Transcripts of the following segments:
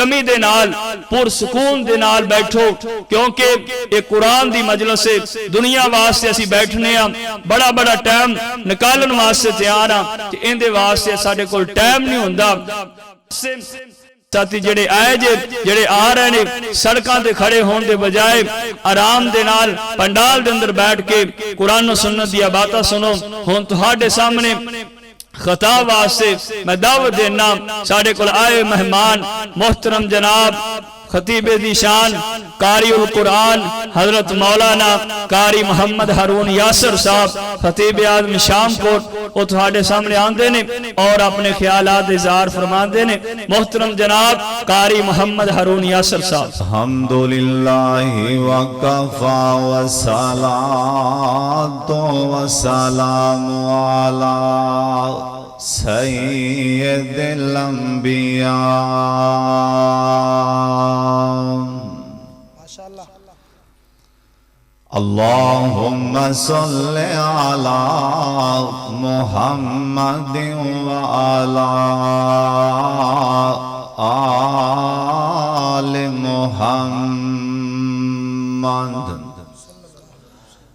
تمی دے نال پور سکون دے نال بیٹھو کیونکہ ایک قرآن دی مجلس ہے دنیا واسطے اسی بیٹھنے ہیں بڑا بڑا ٹائم نکالن واسطے تیار ہیں کہ ان دے واسطے ساڈے کول ٹائم نہیں ہوندا ساتھی جڑے آئے جڑے آ رہے نے سڑکاں تے کھڑے ہون دے بجائے آرام دے نال پنڈال دے اندر بیٹھ کے قرآن و سنت دیا باتاں سنو ہون تہاڈے سامنے خطاب واسطے میں دعوت دینا ساڑھے کل آئے مہمان محترم جناب خطیب دی شان قاری القرآن حضرت مولانا قاری محمد ہارون یاسر صاحب خطیب اعظم شام کوٹ وہ تہاڈے سامنے آندے نے اور اپنے خیالات اظہار فرماندے نے محترم جناب قاری محمد ہارون یاسر صاحب الحمدللہ وکفا والصلاة والسلام علی سید الانبیاء اللہم صل علی محمد وعلی آل محمد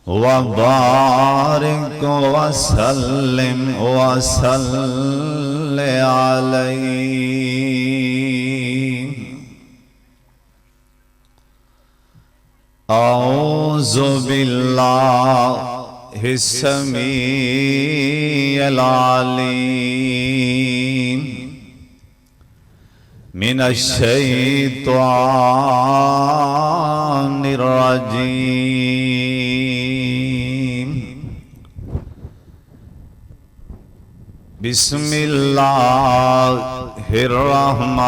وبارک وسلم وصل علیہ اعوذ باللہ السمیع العلیم من الشیطان الرجیم بسم اللہ الرحمن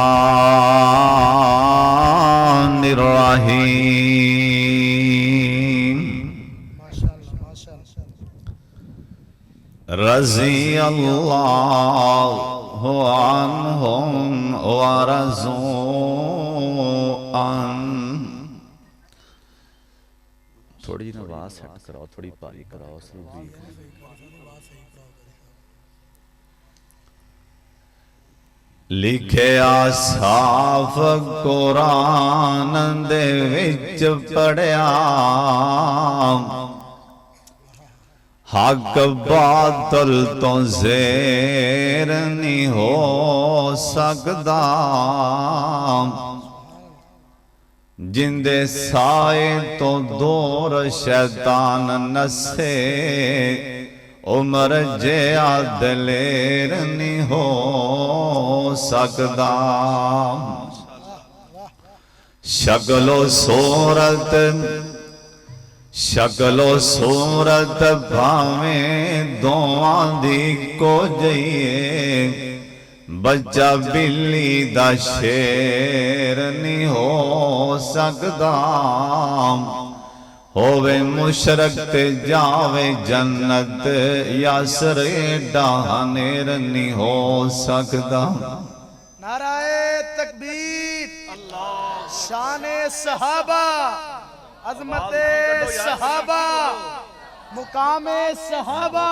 الرحیم رضی اللہ عنہم ورضوا عنہ تھوڑی جی نواز سیٹ کراؤ تھوڑی پاری کراؤ لکھیا صاف قرآن دے وچ پڑھیا حق باطل تو زیر نہیں ہو سکدا جندے سائے تو دور شیطان نسے عمر جیا دلیر نہیں ہو سکدا شکل و صورت بھاویں دوان دی کو جئیے بچہ بلی دا شیر نہیں ہو سکدا ہووے مشرق تے جاوے جنت یاسر ڈانیر نہیں ہو سکدا نعرہ تکبیر شان صحابہ عظمت صحابہ مقام صحابہ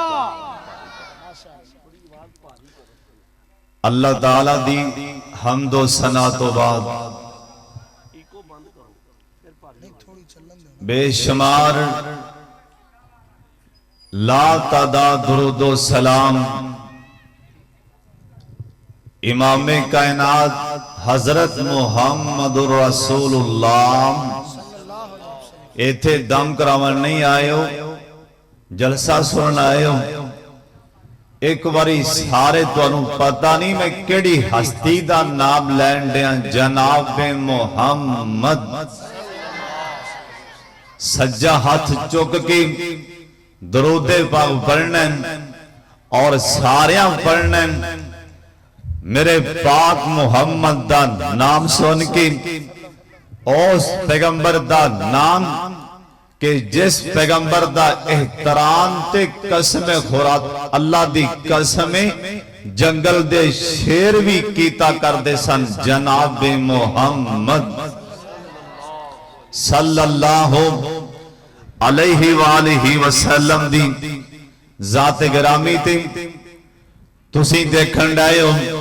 اللہ تعالیٰ دی حمد و ثنا تو بعد بے شمار لا تعداد درود و سلام امام کائنات حضرت محمد رسول اللہ ایتھے دم کراون نہیں آئے ہو جلسہ سنن آئے ہو ایک باری سارے تو انہوں پتہ نہیں میں کیڑی ہستی دا نام لین دیا جناب محمد سجا ہاتھ چک کی درود پاک پڑھنن اور ساریاں پڑھنن میرے پاک محمد دا نام سن کی اس پیغمبر دا نام کہ جس پیغمبر دا احترام تے قسم خورات اللہ دی قسم جنگل دے شیر بھی کیتا کر دے سن جناب محمد صلی اللہ علیہ وآلہ وسلم دی ذات گرامی تے تسی دیکھن ڈائے ہو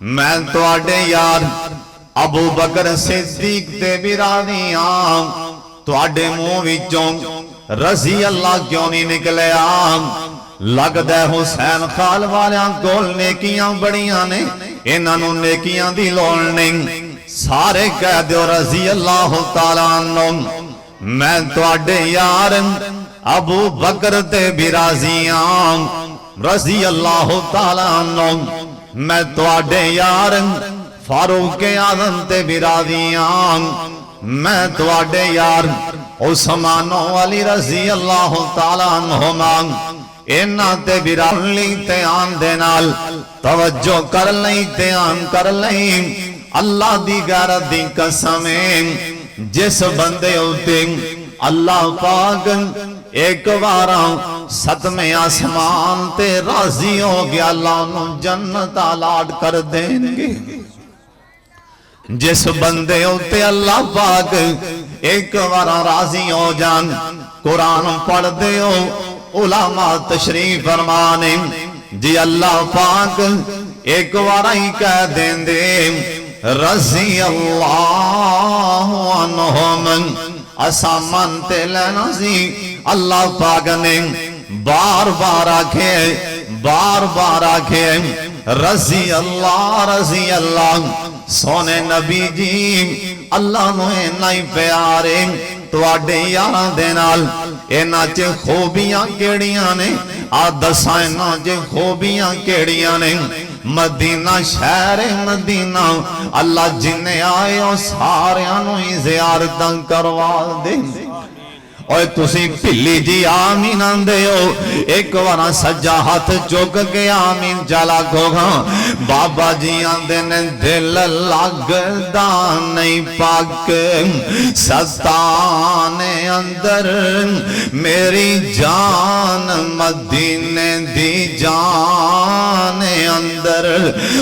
میں تواڈے یار ابو بکر صدیق تے بھی راضی ہاں تواڈے منہ وچوں رضی اللہ کیوں نہیں نکلیا لگدا ہے حسین خال والیاں کول نیکیاں بڑیاں نے انہاں نوں نیکیاں دی لوڑ نہیں سارے کہہ دیو رضی اللہ تعالیٰ عنہ میں تواڈے یار ابو بکر تے بھی راضی ہاں رضی اللہ تعالیٰ عنہ میں تواڈے یار فاروق اعظم تے بھی راضی ہاں میں تواڈے یار عثمان علی رضی اللہ تعالیٰ عنہما انہاں تے بھی راضی تے آن دے نال توجہ کر لیں تے آن کر لیں اللہ دی غیرت دی قسم جس بندے ہوتے اللہ پاک ایک بارا ستمے آسمان تے راضی ہو گیا اللہ انہوں جنت آلاد کر دیں گے جس بندے ہوتے اللہ پاک ایک بارا راضی ہو جان قرآن پڑھ دے ہو علماء تشریف فرمانے جی اللہ پاک ایک بارا ہی کہہ دیں دے رضی اللہ عنہم اسا منتے لینا سی اللہ پاک نے بار بار آکھے رضی اللہ سونے نبی جی اللہ نوے نائی پیارے تواڈے یاراں دے نال اینا چے خوبیاں کیڑیاں نے آدساں اینا چے خوبیاں کیڑیاں نے مدینہ شہر مدینہ اللہ جنہیں آئے اور سارے انہوں زیارتاں کروا دیں اور تسی پلی جی آمین آندے ہو ایک ورہ سجا ہاتھ چوک کے آمین جالا گوگا بابا جی آندے نے دل لگ دانی پاک ستانے اندر میری جان مدینے دی جان اندر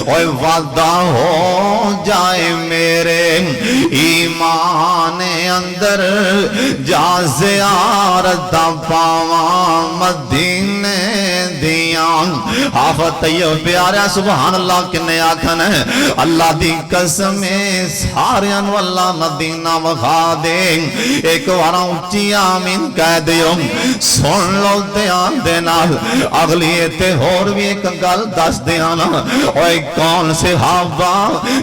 اور وعدہ ہو جائے میرے ایمان اندر جا زیارت پاواں مدینے دیاں حافظ طیب پیارا سبحان اللہ کنے آکھن ہے اللہ دی قسم سارے انو اللہ مدینہ وخا دے ایک وارا اونچی آمین کہہ دیو سن لو دیان دے نال اگلی تے ہور بھی ایک گل دس دیانا اور کون سے صحابہ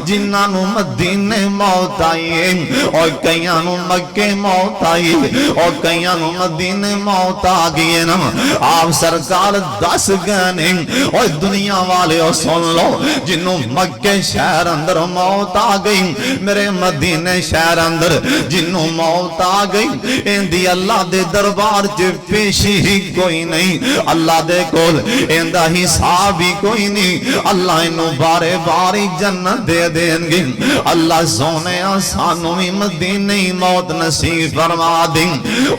جنہاں نو مدینے موت آئی اور کئیاں نو مکے موت آئی اور کئیاں نو مدینے موت آگئی نا آپ سرکار دس گنے اور دنیا والے اور سن لو جنہوں مکے شہر اندر موت آگئی میرے مدینے شہر اندر جنہوں موت آگئی اندی اللہ دے دربار چے پیشی ہی کوئی نہیں اللہ دے کول اندہ حساب ہی کوئی نہیں اللہ انہوں بارے باری جنت دے دیں گے اللہ سونے آسانوں میں مدینے موت نصیب فرما دیں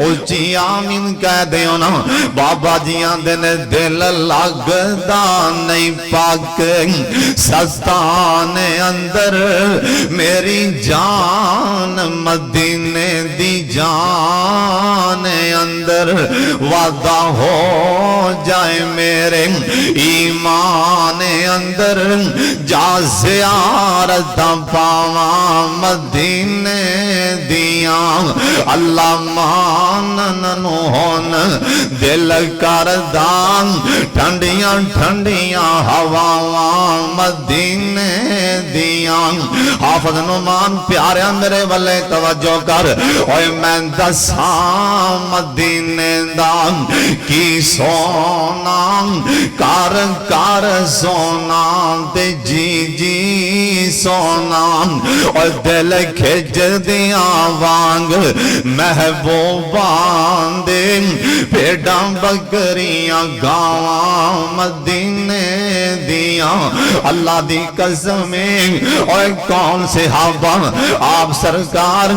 اچھی آمین کہہ دیو نا بابا جی آندے نے دل لگ دانی پاک سستانے اندر میری جان مدینے دی جان اندر وعدہ ہو جائے میرے ایمان اندر جا زیارت پاواں مدینے دیاں اللہ مانن ہون دل کردان ٹھنڈیاں ٹھنڈیاں ہواواں مدینے دیاں حافظ نعمان پیارے میرے والے توجہ کر اوے میں دساں مدینے دان کی سونا کار کار سونا تے جی جی سونا اور دل کھج دیاں وانگ محبوبان دے پیڑاں بکریاں گاواں مدینے دیاں اللہ دی قسمیں اور کون سے صحابہ آپ سرکار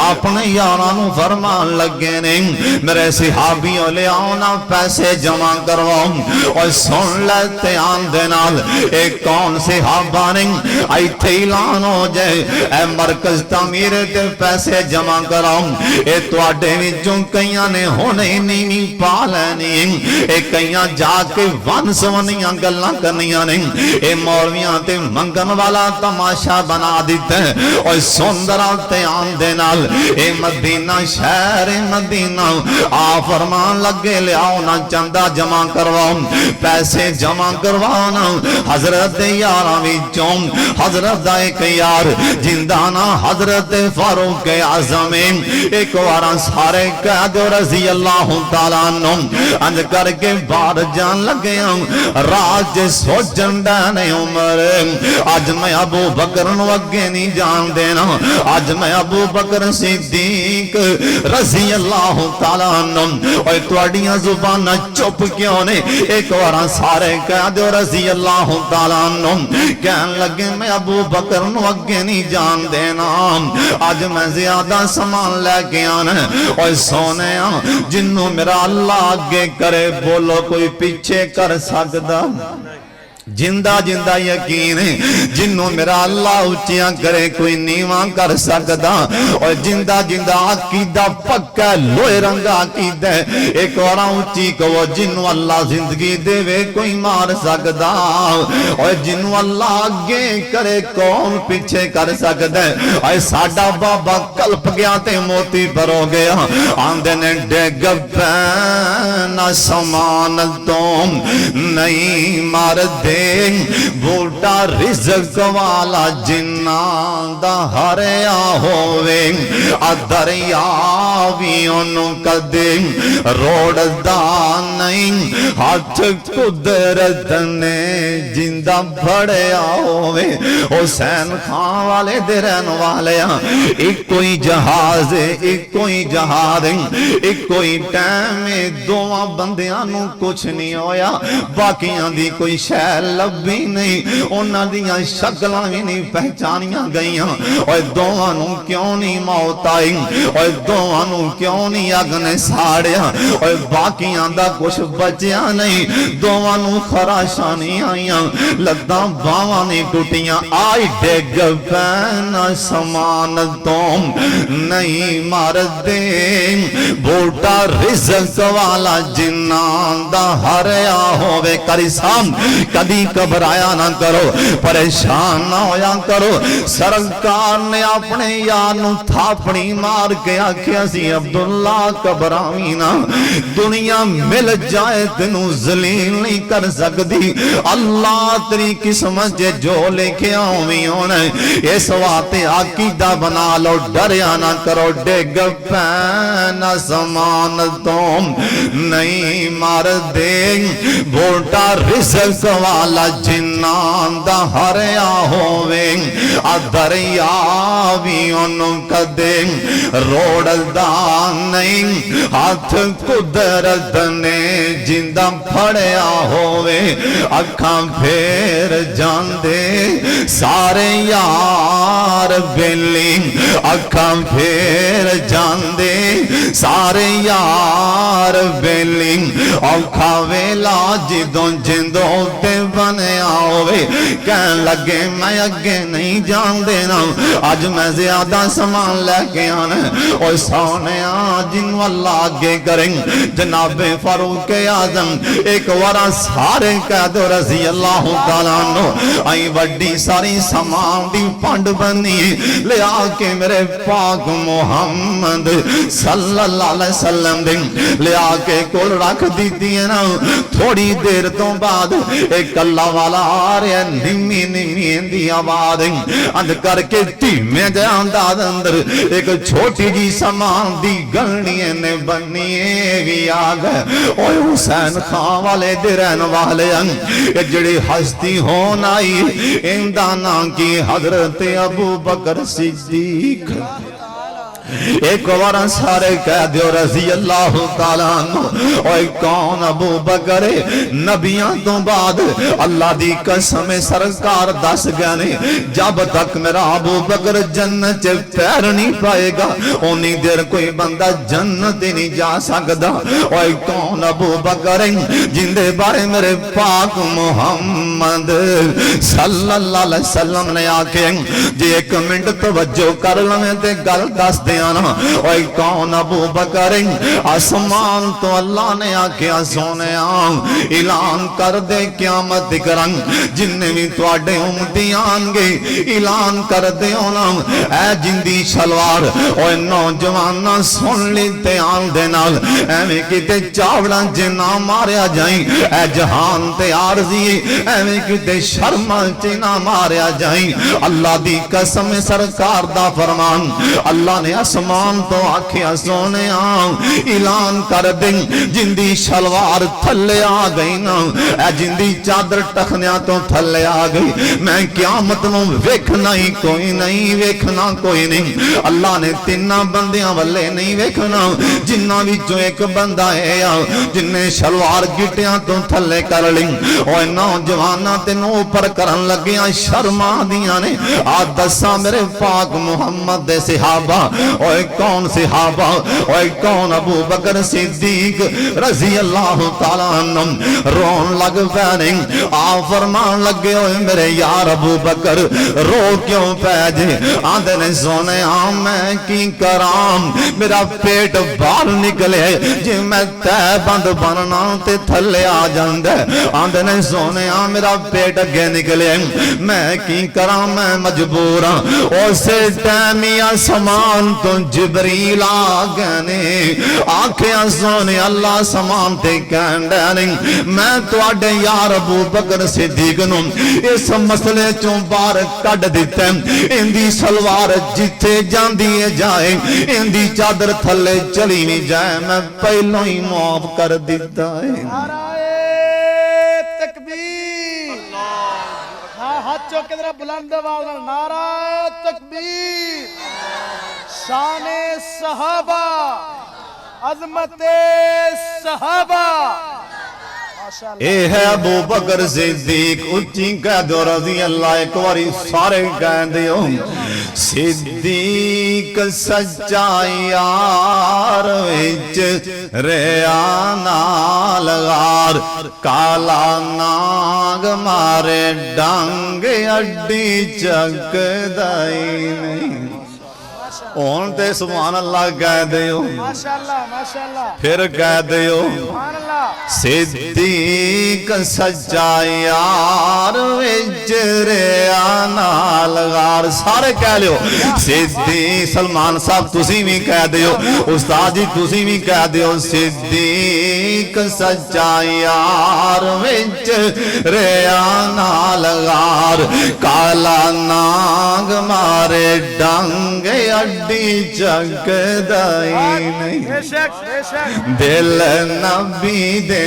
اپنے یارانوں فرمان لگے نے میرے صحابہ صحابیوں لے آنا پیسے جمع کرواؤ اور سن لیتے آن دے نال ایک کون صحابہ نے ایتھے اعلان ہو جائے اے مرکز تعمیر تے پیسے جمع کراؤ اے تواڈے وچوں کئیاں نے ہونے نہیں پا لینی اے کئیاں جا کے ون سونیاں گلاں کرنیاں نے اے مولویاں تے منگن والا تماشا بنا دیتا ہے اور سندراں تے آن دے نال اے مدینہ شہر مدینہ آ فرمان لگے لے آؤ نا چندہ جمع کرواؤ پیسے جمع کروانا حضرت یاراں وچوں حضرت دا ایک یار جندانا حضرت فاروق اعظم ایک وارا سارے قید رضی اللہ تعالیٰ عنہ انج کر کے باہر جان لگے راج سوچن ڈانے عمر آج میں ابو بکر نو اگے نہیں جان دینا آج میں ابو بکر صدیق رضی اللہ تعالیٰ عنہ اور تواڈیاں زبانہ چپ کیوں نے ایک وارا سارے قید رضی اللہ تعالیٰ عنہ کہن لگے میں ابو بکر نو اگے نہیں جان دینا آج میں زیادہ سامان لے کے آنا اور سونے جنوں میرا اللہ آگے کرے بولو کوئی پیچھے کر سکتا جندہ جندہ یقین ہے جنوں میرا اللہ اچیاں کرے کوئی نیواں کر سکتا اور جندہ جندہ عقیدہ پکا لوئے رنگا عقیدہ ایک اور اچھی کو جنوں اللہ زندگی دے وے کوئی مار سکتا اور جنوں اللہ آگے کرے کون پیچھے کر سکتا ہے اور ساڑھا بابا کلپ گیا تے موتی پر ہو گیا آندے نے ڈیگ پینا سامان تم نہیں مار دے بوٹا رزق والا جنان دا ہریا ہووے دریا بھی انہوں کدے روڑ دا نہیں ہاتھ قدرت نے جندہ بڑھیا ہووے حسین خان والے درن والے ایک کوئی جہاز ایک کوئی جہاد ایک کوئی ٹائم دواں بندیاں کچھ نہیں ہویا باقیاں دی کوئی شہر لبی نہیں انہاں دیاں شکلاں بھی نہیں پہچانیاں گئیاں اور دوانوں کیوں نہیں موت آئی اور دوانوں کیوں نہیں اگنے ساڑیا اور باقیاں دا کچھ بچیاں نہیں دوانوں خراشانی آئیاں لداں باواں نہیں ٹوٹیاں آئی ڈیگ پینا سامان تم نہیں مار دے بوٹا رزق والا جنان دا ہریا ہووے کریسام کدی گھبرایا نہ کرو پریشان نہ ہویا کرو سرکار نے اپنے یار نو تھاپڑی مار کے آکھیا سی عبداللہ گھبراویں نہ دنیا مل جائے تینوں ذلیل نہیں کر سکتی اللہ تیری قسمت جو لے کے آویں ہونا اس واتے عقیدہ بنا لو ڈریا نہ کرو ڈگ پینا سامان تم نہیں مار دے بوٹا رزق والا جنان دا ہریا ہووے دریا بھی انہوں کدے روڑ دا نہیں ہاتھ قدرت نے جندہ پھڑیا ہووے اکھاں پھیر جان دے سارے یار بیلی اکھاں پھیر جان دے سارے یار بیلی اوکھا ویلا جدوں جندوں تے بنے آوے کہن لگے میں اگے نہیں جان دینا آج میں زیادہ سامان لے کے آنا اور سونے جنوں اللہ آگے کریں جناب فاروق اعظم ایک ورا سارے قید رضی اللہ تعالیٰ عنہ آئی وڈی ساری سامان دی پانڈ بنی لے آکے میرے پاک محمد صلی اللہ علیہ وسلم دیں لے آکے کول رکھ دیتی ہے نا تھوڑی دیر تو بعد ایک اللہ والا آ رہے نمی نمی دی آباد اند کر کے تیمیں دے انداز اندر ایک چھوٹی جی سامان دی گلنی نے بنی گی آگ اوہ حسین خان والے درین والے جڑی ہستی ہون آئی اندانا کی حضرت ابو بکر صدیق ایک بار سارے کہہ دیو رضی اللہ تعالیٰ عنہ. اوے کون ابو بکر نبیاں تو بعد اللہ دی قسم سرکار دس گئے نے جب تک میرا ابو بکر جنت پیر نہیں پائے گا اونی دیر کوئی بندہ جنت نہیں جا سکتا. اوے کون ابو بکر جن دے بارے میرے پاک محمد صلی اللہ علیہ وسلم نے آکے جی ایک منٹ توجہ کر لیں تے گل دس دیا نا. اوے کون ابو بکر آسمان تو اللہ نے آکے سونے اعلان کر دے قیامت کرن جن بھی تواڈے امتی آن گے اعلان کر دے ہونا اے جندی شلوار. اوے نوجوانا سن لیتے آن دے نال ایویں کتے چاوڑا جنا ماریا جائیں اے جہان تے عارضی ایویں کتے شرما چنا ماریا جائیں. اللہ دی قسم سرکار دا فرمان اللہ نے آسمان تو آکھیا سونے اعلان کر دیں جندی شلوار تھلے آ گئی نا اے جندی چادر ٹخنیاں تو تھلے آ گئی میں قیامت نو ویکھنا ہی کوئی نہیں ویکھنا کوئی نہیں. اللہ نے تیناں بندیاں والے نہیں ویکھنا جنہ وچوں ایک بندہ ہے جن نے شلوار گٹیاں تو تھلے کر لی. اوے نوجواناں تینوں اوپر کرن لگیاں شرما دیاں نے آ دساں میرے پاک محمد دے صحابہ. اوے کون صحابہ اوے کون ابو بکر صدیق رضی اللہ تعالیٰ عنہ رون لگ پے آ فرمان لگے ہوئے میرے یار ابو بکر رو کیوں پے جے آندے نے سونے میں کی کرام میرا پیٹ باہر نکلے جی میں تے بند بننا تے تھلے آ جاندے. آندے نے سونے میرا پیٹ اگے نکلے میں کی کرام میں مجبور اسے ٹائمی آسمان تو جبریل آ گئے نے آنکھیں سونے اللہ سامان تے کہندے نہیں میں تواڈے یار ابو بکر صدیق نو اس مسئلے چوں باہر کڈ دتا اندی سلوار جتھے جاندی جائے اندی چادر تھلے چلی نہیں جائے میں پہلوں ہی معاف کر دیتا ہے. نعرہ تکبیر ہاں ہاتھ چوکے ذرا بلند آواز نال نعرہ تکبیر. شان صحابہ عظمت صحابہ اے ہے ابو بکر صدیق اچھی کہہ دو رضی اللہ ایک واری سارے کہہ دیو. صدیق سچا یار وچ ریا نال غار کالا ناگ مارے ڈانگ اڈی چک دائی نہیں. اون تے سبحان اللہ کہہ دیو ماشاءاللہ ماشاءاللہ پھر کہہ دیو سبحان اللہ. صدیق سچا یار وچ ریا نال غار سارے کہہ لیو صدیق. سلمان صاحب تسی بھی کہہ دیو استاد جی تسی بھی کہہ دیو صدیق سچا یار وچ ریا نال غار کالا ناگ مارے ڈانگ اڈی چک دائی نہیں. بے شک بے شک دل نبی دے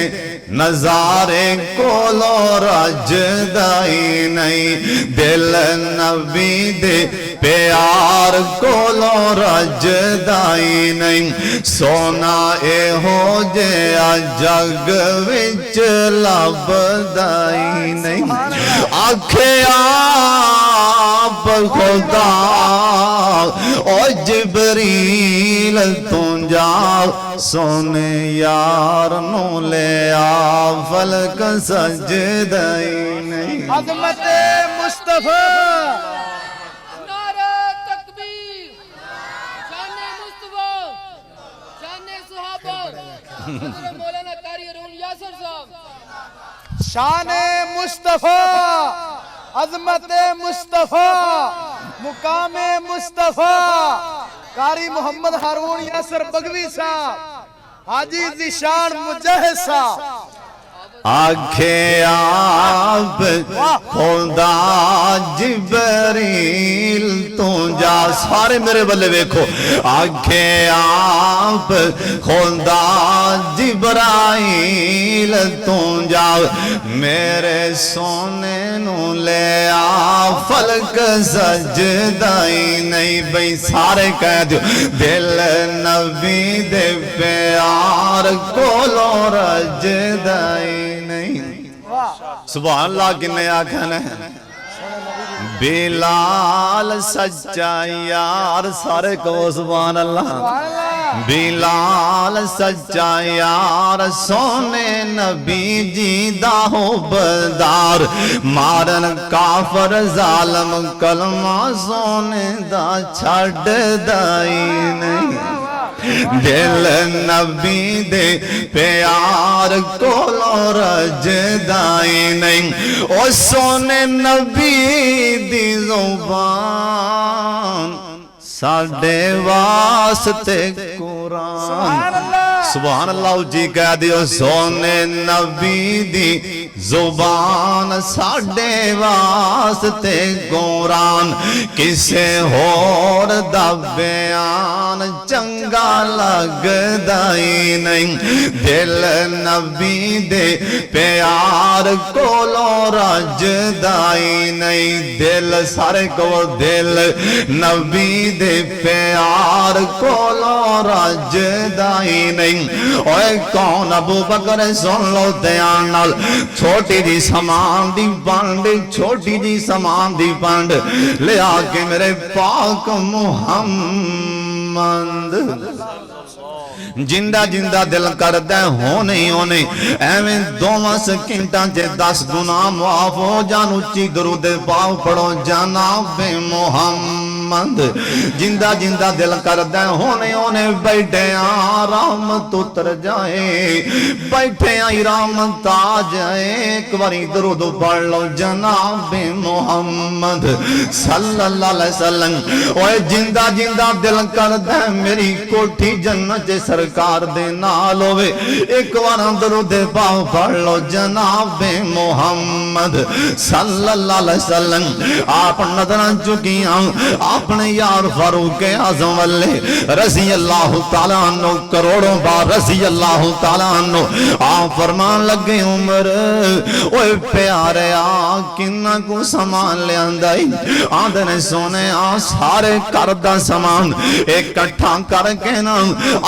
نظارے کولو رج دائی نہیں. دل نبی دے پیار کولو رج دائی نہیں. سونا اے ہو جیا جگ وچ لب دائی نہیں. آکھے آپ خدا او جبریل توں جا سونے یار نو لے آ فلک سجدائی نہیں. عظمت مصطفیٰ نعرہ تکبیر شان مصطفیٰ شان صحابہ حضرت مولانا قاری ارون یاسر صاحب. شان مصطفیٰ عظمت مصطفیٰ مقام مصطفیٰ قاری محمد ہارون یاسر بگوی صاحب حاجی ذیشان مجاہد صاحب آنکھیں آپ خدا جبریل تو جا سارے میرے بلے ویکھو آنکھیں آپ خدا جبرائیل تو جا میرے سونے نو لے آ فلک سجدائی نہیں بھئی سارے کہہ دیو دل نبی دے پیار کولو رجدائی نہیں سبحان اللہ کنے آکھن ہے بلال سچا یار سارے کو سبحان اللہ بلال سچا یار سونے نبی جی دا ہو بدار مارن کافر ظالم کلمہ سونے دا چھڑ دائی نہیں دل نبی دے پیار کولو رجدائی نہیں او سونے نبی دی زبان ساڑھے واسطے قرآن سبحان اللہ جی کہہ دیو سونے نبی دی زبان ساڑھے واسطے قرآن کسے ہور دا بیان چنگا لگ دائی نہیں دل نبی دے پیار کولو رج دائی نہیں دل سارے کو دل نبی دے پیار کولو رج دائی نہیں اوے کون ابو بکر سن لو دیان نال چھوٹی جی سامان دی پانڈ چھوٹی جی سامان دی پانڈ لے آکے میرے پاک محمد جندہ جندہ دل کردے ہونے ایویں دوما سکینٹاں جے 10 گناہ معاف ہو جان اچھی درود پاک پڑھو جناب محمد جندہ جندہ دل کردے ہونے بیٹھے رحمت اتر جائے بیٹھے رحمت آ جائے ایک باری درود پڑھ لو جناب محمد صلی اللہ علیہ وسلم اوے جندہ جندہ دل کردے میری کوٹھی جنت سرکار دے نال ہوئے ایک بار درود پاک پڑھ لو جناب محمد صلی اللہ علیہ وسلم آپ نظران چکیاں اپنے یار فاروق اعظم والے رضی اللہ تعالیٰ عنہ کروڑوں بار رضی اللہ تعالیٰ عنہ آپ فرمان لگے عمر اوے پیارے کنہ کو سامان لے اندائی آدھنے سونے سارے کردہ سامان ایک کٹھا کر کے نا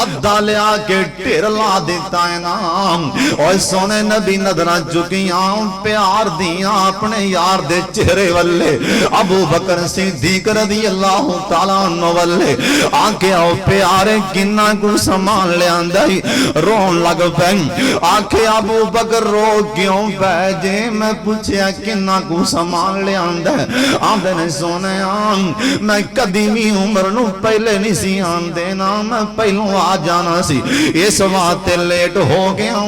عدہ لے آکے ٹیر لا دیتا ہے نام اور سونے نبی نظرہ چکیاں پیار دیاں اپنے یار دے چہرے والے ابو بکر صدیق رضی اللہ تعالیٰ عنہ والے آکے آؤ پیارے کنہ کو سامان لے آندائی رون لگ پہن آکے ابو بکر رو کیوں بیجے میں پوچھیا کنہ کو سامان لے آندائی آندے نے سونے میں قدیمی عمر نو پہلے نہیں سی آندینا میں پہلوں آ جانا سی اس وقت لیٹ ہو گیا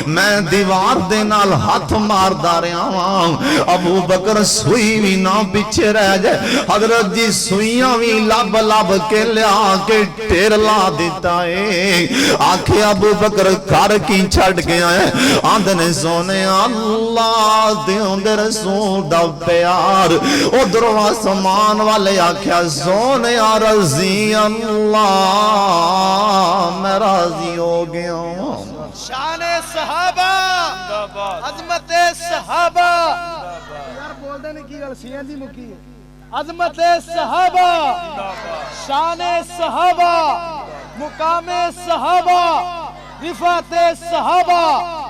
میں دیوار دے نال ہاتھ مار داریا ابو بکر سوئی بھی نہ پیچھے رہ جائے حضرت جی سوئیاں بھی لب لب کے لیا کے ٹیر لا دیتا ہے آنکھیں ابو بکر کار کی چھڑ گیا ہے آندھنے سونے اللہ دیوں دے رسول دا پیار ادھر آسمان والے آنکھیں سونے رضی اللہ میں راضی ہو گیا ہوں شان صحابہ عظمت صحابہ یار بول دے نہیں کی گل سیاں دی مکی ہے عظمت صحابہ شان صحابہ مقام صحابہ رفعت صحابہ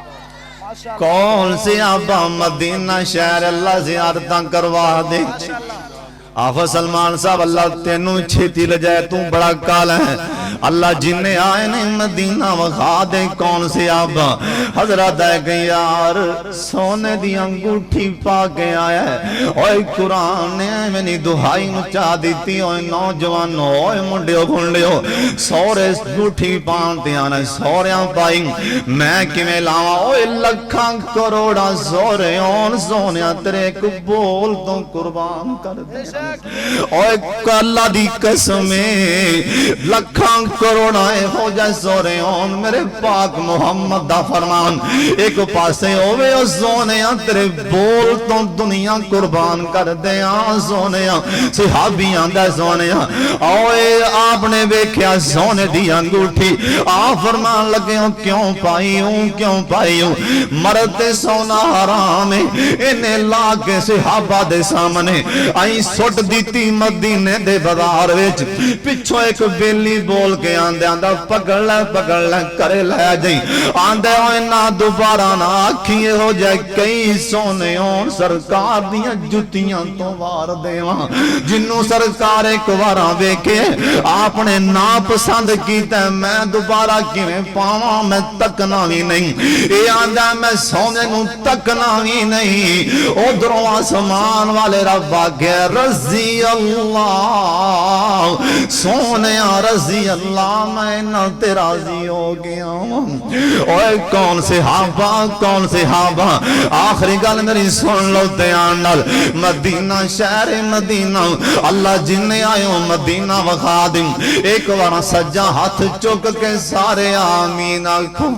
کون سے آبا مدینہ شہر اللہ زیارتاں کروا دے آفا سلمان صاحب اللہ تینوں چھتی لجائے تو بڑا کالا ہے اللہ جنہیں آئے نے مدینہ وخا دے کون سے آبا حضرت ہے کہ یار سونے دی انگوٹھی پا کے آیا ہے اوہ قرآن نے میں نے دہائی مچا دیتی اوہ نوجوان اوہ منڈیو گھنڈیو سورے انگوٹھی پانتے آنا سوریاں پائی میں کمیں لاؤں اوہ لکھاں کروڑا سورے اور سونیاں تیرے کو بول تو قربان کر دے اوہ اللہ دی قسمیں لکھاں کروڑا ہو جائے سونے ہون میرے پاک محمد دا فرمان ایک پاسے ہوئے او سونے تیرے بول تو دنیا قربان کر دیا سونے صحابیاں دے سونے اوے آپ نے بیکھیا سونے دی انگوٹھی آپ فرمان لگے ہوں کیوں پائی ہوں مرد سونا حرام ہے انہیں لا کے صحابہ دے سامنے آئی سٹ دیتی مدینے دے بازار وچ پچھو ایک بیلی بول کے آندے پکڑ لے کرے لے جائیں آندے ہوئے نہ دوبارہ نہ آکھیے ہو جائے کئی سونے اور سرکار دیاں جتیاں تو وار دیواں جنوں سرکار ایک وارا بیکے آپ نے نا پسند کیتا ہے میں دوبارہ کیویں پاواں میں تکنا بھی نہیں اے آندہ میں سونے نوں تکنا بھی نہیں ادھروں آسمان والے رب آگے رضی اللہ سونے رضی اللہ میں نہ تیرا راضی ہو گیا اوے کون صحابہ آخری گل میری سن لو دھیان نال مدینہ شہر مدینہ اللہ جن آئے مدینہ وخا دیں ایک بار سجا ہاتھ چک کے سارے آمین آکھو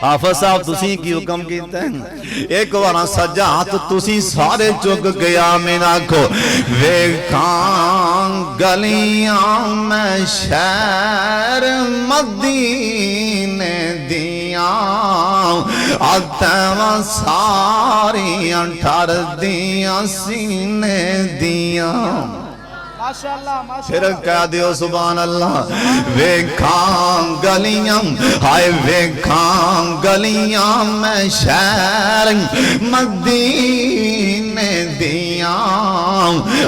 حافظ صاحب تسی کی حکم کیتے ہیں ایک بار سجا ہاتھ تسی سارے چک گیا آمین آکھو ویکھاں گلیاں میں شہر مدینے دیاں آتیواں ساریاں ٹھر دیاں سینے دیاں پھر کہہ دیو سبحان اللہ ویکھاں گلیاں ہائے ویکھاں گلیاں میں شہر مدینے دیاں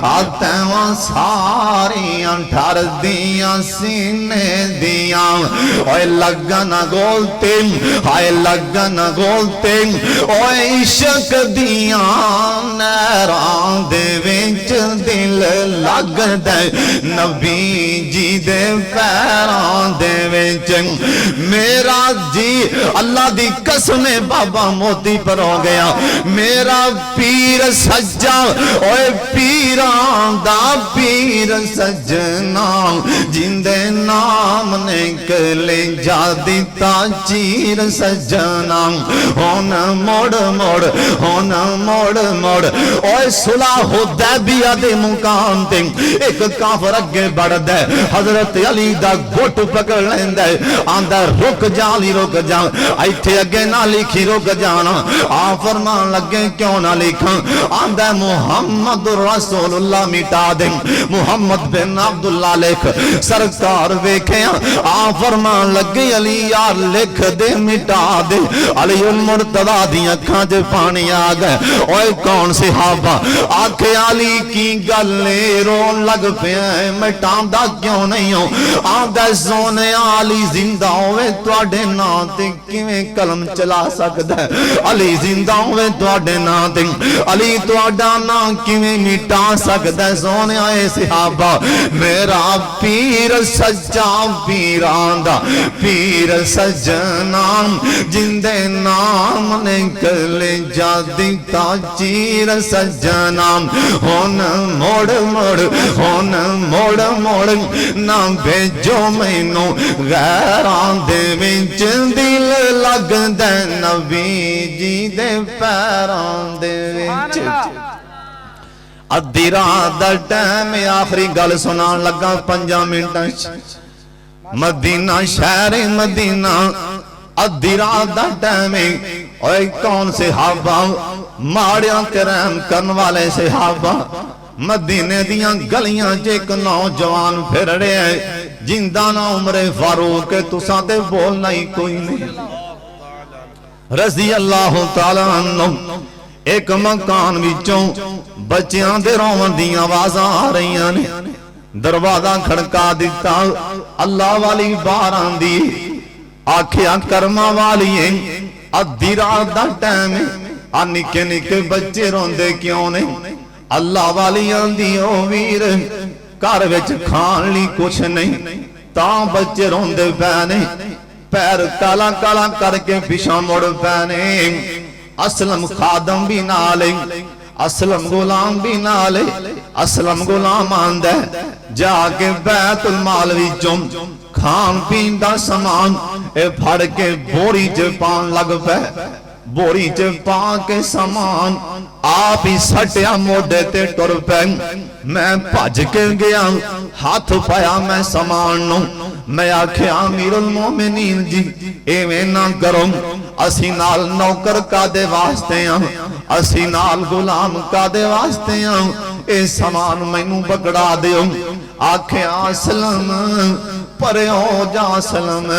آتیواں ساریاں ٹھر دیاں سینے دیاں اوے لگن گولتے ہائے لگن گولتے اوے عشق دیاں نیراں دے وچ دل لگ نبی جی دے پیران دے وچ میرا جی اللہ دی قسم بابا موتی پر ہو گیا میرا پیر سجا اوے پیران دا پیر سجنا جن دے نام نے کلے جا دیتا چیر سجنا ہون موڑ اوے صلح حدیبیہ دے مقام تے ایک کافر اگے بڑھ دے حضرت علی دا گھٹ پکڑ لیندے آندہ رک جا ایتھے اگے نہ لکھی رک جانا آ فرمان لگے کیوں نہ لکھاں آندہ محمد رسول اللہ مٹا دیں محمد بن عبداللہ لکھ سرکار ویکھیں آ فرمان لگے علی یار لکھ دے مٹا دے علی المرتضی دی اکھاں چ پانی آ گئے اوے کون صحابہ آکھے علی کی گل رون لگ پیا ہے میں ٹاندا کیوں نہیں ہوں آدھے سونے علی زندہ ہوئے توڑے ناتے کیویں قلم چلا سکتا ہے علی زندہ ہوئے توڑے ناتے علی توڑا نا کیویں مٹا سکتا ہے سونے آئے صحابہ میرا پیر سجا پیراندہ پیر سجنام جندے نام نے کلے جا دیتا چیر سجنام ہون موڑ نہ بھیجو مینوں غیران دے وچ دل لگ دے نبی جی دے پیران دے وچ ادھی رات دا ٹائم آخری گل سنان لگا 5 منٹاں مدینہ شہر مدینہ ادھی رات دا ٹائم اوے کون صحابہ ماڑیاں کرم کرن والے صحابہ مدینے دیاں گلیاں ایک نوجوان پھر رہے ہیں جندہ نا عمر فاروق تساں تے بولنا ہی کوئی نہیں رضی اللہ تعالیٰ عنہ ایک مکان وچوں بچیاں دے رون دیاں آوازاں آ رہی نے دروازہ کھڑکا دیتا اللہ والی باراں دی آکھیاں کرما والی ادھی رات دا ٹائم نکے نکے بچے روندے کیوں نے اللہ والی آندی او ویر گھر وچ کھان لی کچھ نہیں تاں بچے روندے پینے پیر کالا کالا کر کے پیچھے مڑ پینے اسلم خادم بھی نالے اسلم غلام بھی نالے اسلم غلام آندہ جا کے بیت المال وچوں کھان پین دا سامان اے پھڑ کے بوری چ پان لگ پے بوری چ پا کے سامان آپ ہی سٹیا موڈے تے ٹر پے میں بھج کے گیا ہاتھ پایا میں سامان نو میں آکھیا امیر المومنین جی ایویں نہ کرو اسی نال نوکر کا دے واسطے ہاں اسی نال غلام کا دے واسطے ہاں اے سامان مینوں بگڑا دیو آکھیا اسلم پرے ہو جا سلم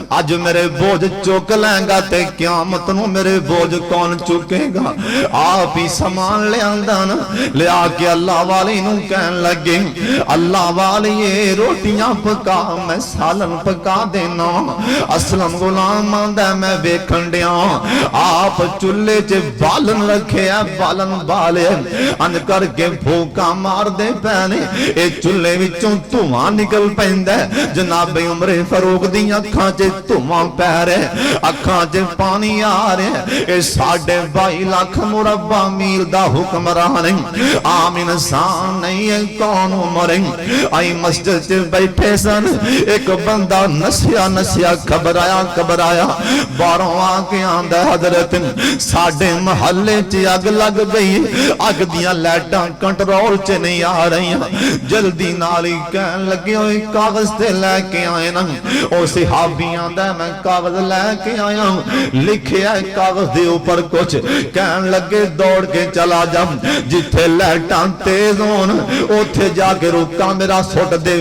آج میرے بوجھ چوک لیں گا تے قیامت نو میرے بوجھ کون چکے گا آپ ہی سامان لے آندانا لے آکے اللہ والی نو کہن لگے اللہ والی یہ روٹیاں پکا میں سالن پکا دینا اسلم غلام آندہ میں بیکھن دیا آپ چلے چے بالن رکھے ہیں بالن بالے اند کر کے بھوکا مار دے پہنے اے چلے وچوں تُمہاں نکل پہندے جناب عمر فاروق دی اکھاں چے تُمہاں پہرے اکھاں چے پانی آ رہے اے 22.5 لاکھ مربع میل دا حکمرانے عام انسان نہیں ہے کون عمریں آئی مسجد چے بیٹھے سن ایک بندہ نسیا کبرایا باروں آکے آندہ حضرت ساڑھے محلے چے اگ لگ گئی اگ دیاں لیٹاں کنٹرول چے نہیں آ رہی جلدی نالی کہن لگے ہوئی کاغذ تے لے کے آئے نا او صحابیاں دے میں کاغذ لے کے آیا لکھے آئے کاغذ دے اوپر کچھ کہن لگے دوڑ کے چلا جا جتھے لیٹاں تیز ہون اوتھے جا کے رکا میرا سوٹ دے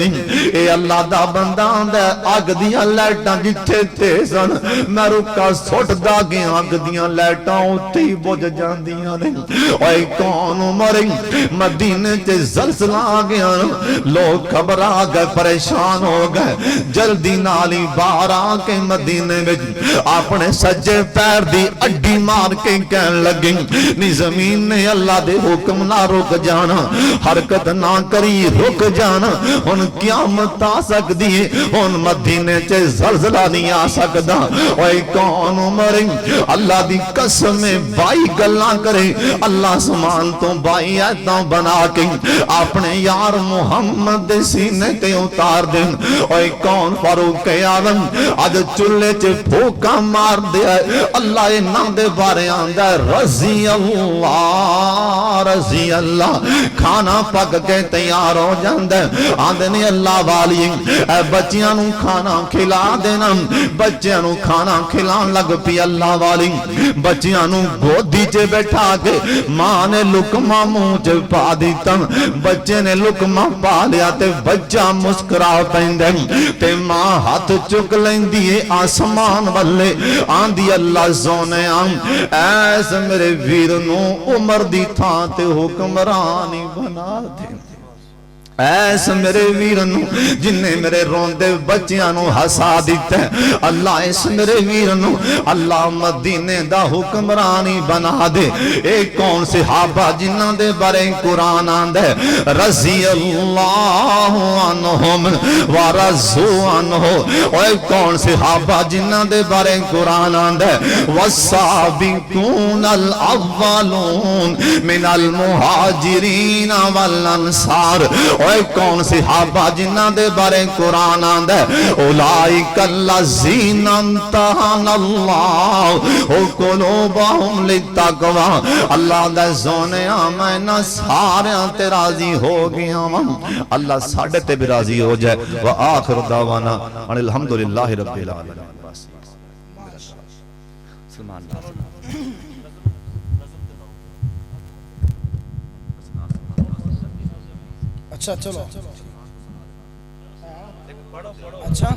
اے اللہ دا بندہ دے آگ دیاں لیٹاں جتھے تیز ہون میں رکا سوٹ دا گیا آگ دیاں لیٹاں اوتھے ہی بوجھ جان دیاں نہیں اوہ کون مریں مدینے تے زلزلہ آگیا لوگ خبر آگئے پریشان ہو گئے جلدی نالی باہر آکے مدینے میں اپنے سجے پیر دی اڈی مار کے کہن لگیں نی زمین نے اللہ دے حکم نہ رک جانا حرکت نہ کری رک جانا ان قیامت آ سکتی ہے ان مدینے چے زلزلہ نہیں آ سکتا اوہ کون مریں اللہ دی قسم بائی گلاں کرے اللہ سمان تو بائی ایتاں بنا کے اپنے یار محمد سینے کے اتار دیں اوہ کون فاروق اعظم آج چلے چے پھوکا مار دیا اللہ انہاں دے بارے آندہ رضی اللہ کھانا پک کے تیار ہو جاندے آندے نہیں اللہ والی اے بچیاں نو کھانا کھلا دینا بچیاں نو کھانا کھلان لگ پی اللہ والی بچیاں نو گودی چے بیٹھا کے ماں نے لکمہ منہ چے پا دیتا بچے نے لکمہ پا لیا تے بچہ مسکرا پہندے تے ماں ہاتھ چک لیں دیئے آسمان والے آندھی اللہ زونے آم ایس میرے ویرنوں عمر دی تھا تے حکمرانی بنا دیں ایس میرے ویرنوں جنہیں میرے روندے بچیاں ہسا دیتے اللہ اس میرے ویرنوں اللہ مدینے دا حکمرانی بنا دے ایک کون صحابہ جنہاں دے بارے قرآن آندے رضی اللہ عنہم ورضو عنہ ایک کون صحابہ جنہاں دے بارے قرآن آندے والسابقون الاولون من المہاجرین والانصار اوہ کون صحابہ جنہ دے بارے قرآن آندہ اولائک اللذین امتحان اللہ قلوبہم للتقوی اللہ دے زونے آمینہ سارے تے راضی ہو گیا اللہ ساڑھے تے بھی راضی ہو جائے وآخر دعوانا ان الحمدللہ رب العالمین اچھا چلو اچھا